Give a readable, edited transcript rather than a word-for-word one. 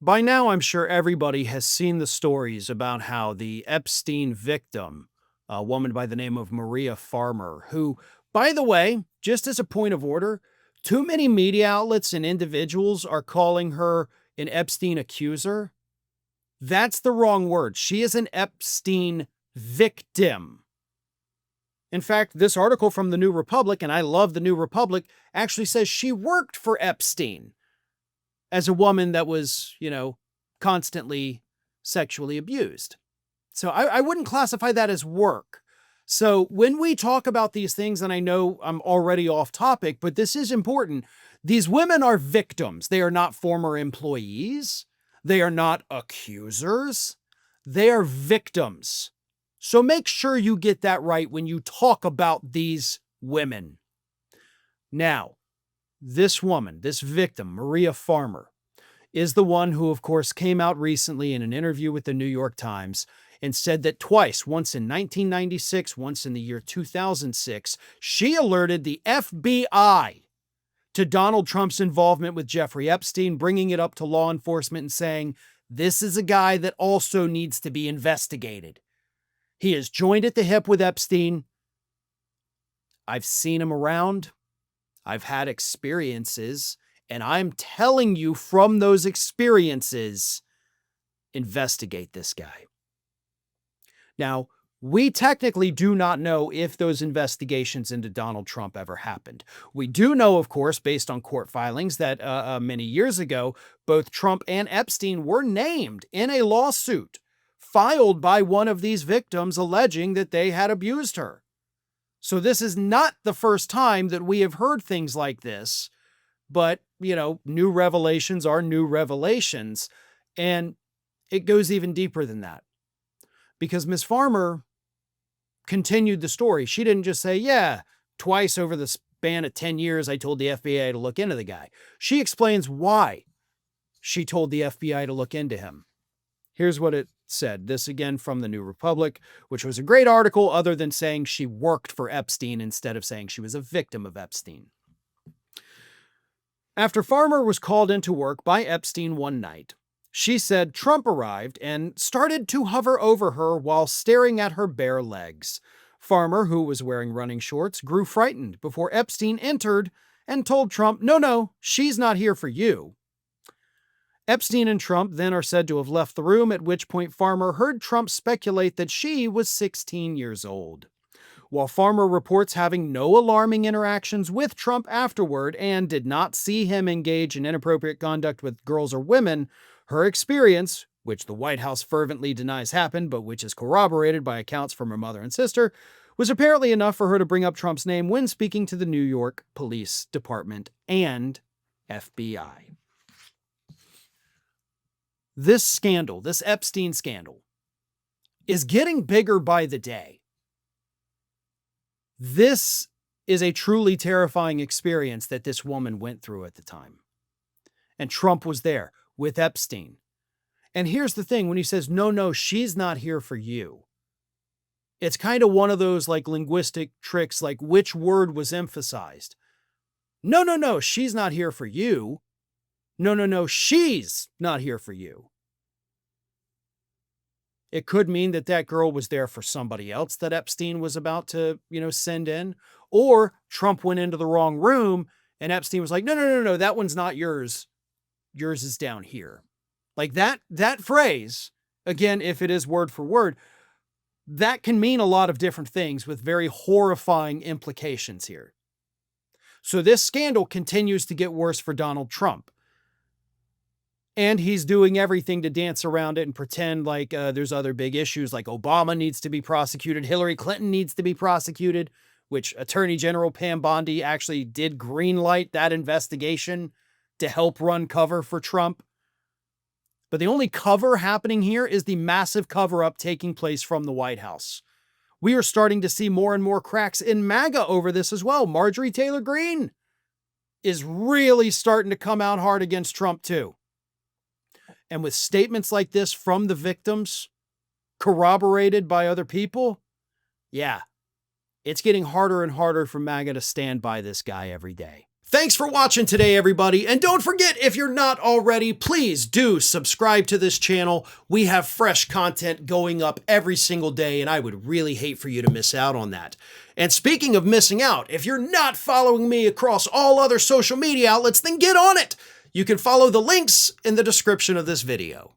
By now, I'm sure everybody has seen the stories about how the Epstein victim, a woman by the name of Maria Farmer, who, by the way, just as a point of order, too many media outlets and individuals are calling her an Epstein accuser. That's the wrong word. She is an Epstein victim. In fact, this article from the New Republic, and I love the New Republic, actually says she worked for Epstein as a woman that was, constantly sexually abused. So I wouldn't classify that as work. So when we talk about these things, and I know I'm already off topic, but this is important. These women are victims. They are not former employees. They are not accusers. They are victims. So make sure you get that right when you talk about these women. Now, this woman, this victim, Maria Farmer, is the one who, of course, came out recently in an interview with the New York Times and said that twice, once in 1996, once in the year 2006, she alerted the FBI to Donald Trump's involvement with Jeffrey Epstein, bringing it up to law enforcement and saying, this is a guy that also needs to be investigated. He is joined at the hip with Epstein. I've seen him around. I've had experiences, and I'm telling you from those experiences, investigate this guy. Now, we technically do not know if those investigations into Donald Trump ever happened. We do know, of course, based on court filings, that many years ago, both Trump and Epstein were named in a lawsuit filed by one of these victims alleging that they had abused her. So this is not the first time that we have heard things like this, but, new revelations are new revelations. And it goes even deeper than that. Because Ms. Farmer continued the story. She didn't just say, yeah, twice over the span of 10 years, I told the FBI to look into the guy. She explains why she told the FBI to look into him. Here's what it said. This again from the New Republic, which was a great article other than saying she worked for Epstein instead of saying she was a victim of Epstein. After Farmer was called into work by Epstein one night, she said Trump arrived and started to hover over her while staring at her bare legs. Farmer, who was wearing running shorts, grew frightened before Epstein entered and told Trump, no, she's not here for you. Epstein and Trump then are said to have left the room, at which point Farmer heard Trump speculate that she was 16 years old. While Farmer reports having no alarming interactions with Trump afterward and did not see him engage in inappropriate conduct with girls or women, her experience, which the White House fervently denies happened, but which is corroborated by accounts from her mother and sister, was apparently enough for her to bring up Trump's name when speaking to the New York Police Department and FBI. This scandal, this Epstein scandal, is getting bigger by the day. This is a truly terrifying experience that this woman went through at the time. And Trump was there with Epstein. And here's the thing, when he says, no, she's not here for you. It's kind of one of those linguistic tricks, like which word was emphasized. No, she's not here for you. No, she's not here for you. It could mean that girl was there for somebody else that Epstein was about to, send in. Or Trump went into the wrong room and Epstein was like, no, that one's not yours. Yours is down here. Like that phrase, again, if it is word for word, that can mean a lot of different things with very horrifying implications here. So this scandal continues to get worse for Donald Trump. And he's doing everything to dance around it and pretend like there's other big issues, like Obama needs to be prosecuted, Hillary Clinton needs to be prosecuted, which Attorney General Pam Bondi actually did greenlight that investigation to help run cover for Trump. But the only cover happening here is the massive cover-up taking place from the White House. We are starting to see more and more cracks in MAGA over this as well. Marjorie Taylor Greene is really starting to come out hard against Trump too. And with statements like this from the victims, corroborated by other people, yeah, it's getting harder and harder for MAGA to stand by this guy every day. Thanks for watching today, everybody. And don't forget, if you're not already, please do subscribe to this channel. We have fresh content going up every single day, and I would really hate for you to miss out on that. And speaking of missing out, if you're not following me across all other social media outlets, then get on it. You can follow the links in the description of this video.